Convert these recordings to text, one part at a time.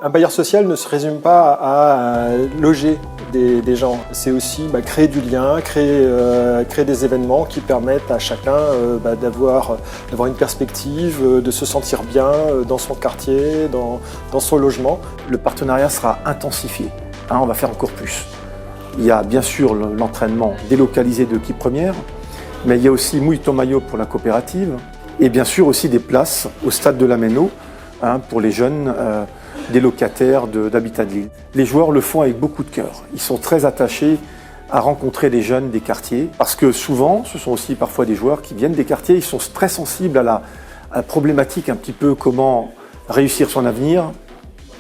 Un bailleur social ne se résume pas à loger des gens, c'est aussi créer du lien, créer des événements qui permettent à chacun d'avoir une perspective, de se sentir bien dans son quartier, dans son logement. Le partenariat sera intensifié, on va faire encore plus. Il y a bien sûr l'entraînement délocalisé de l'équipe première, mais il y a aussi Mouille ton maillot pour la coopérative et bien sûr aussi des places au stade de la Méno pour les jeunes des locataires d'Habitat de Lille. Les joueurs le font avec beaucoup de cœur. Ils sont très attachés à rencontrer les jeunes des quartiers parce que souvent, ce sont aussi parfois des joueurs qui viennent des quartiers, ils sont très sensibles à la problématique un petit peu comment réussir son avenir,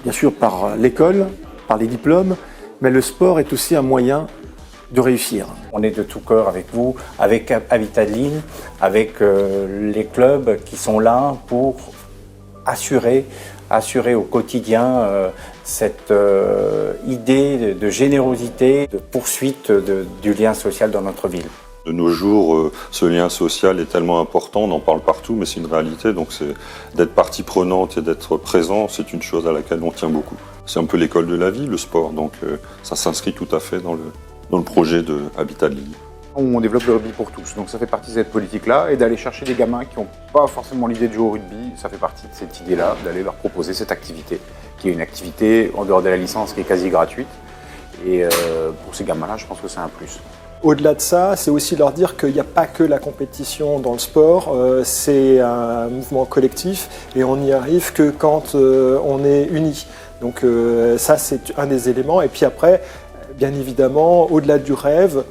bien sûr par l'école, par les diplômes, mais le sport est aussi un moyen de réussir. On est de tout cœur avec vous, avec Habitat de Lille, avec les clubs qui sont là pour assurer au quotidien cette idée de générosité, de poursuite du lien social dans notre ville. De nos jours, ce lien social est tellement important, on en parle partout, mais c'est une réalité, donc c'est d'être partie prenante et d'être présent, c'est une chose à laquelle on tient beaucoup. C'est un peu l'école de la vie, le sport, donc ça s'inscrit tout à fait dans le projet de Habitat de Lille. On développe le rugby pour tous, donc ça fait partie de cette politique-là, et d'aller chercher des gamins qui n'ont pas forcément l'idée de jouer au rugby, ça fait partie de cette idée-là, d'aller leur proposer cette activité, qui est une activité en dehors de la licence qui est quasi gratuite, et pour ces gamins-là, je pense que c'est un plus. Au-delà de ça, c'est aussi leur dire qu'il n'y a pas que la compétition dans le sport, c'est un mouvement collectif et on n'y arrive que quand on est unis. Donc ça, c'est un des éléments. Et puis après, bien évidemment, au-delà du rêve,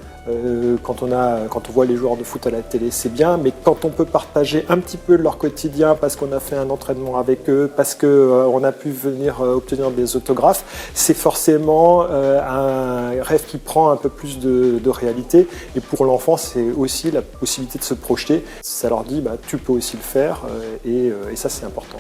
quand on voit les joueurs de foot à la télé, c'est bien, mais quand on peut partager un petit peu leur quotidien parce qu'on a fait un entraînement avec eux, parce qu'on a pu venir obtenir des autographes, c'est forcément un rêve qui prend un peu plus de réalité. Et pour l'enfant, c'est aussi la possibilité de se projeter. Ça leur dit, tu peux aussi le faire, et ça, c'est important.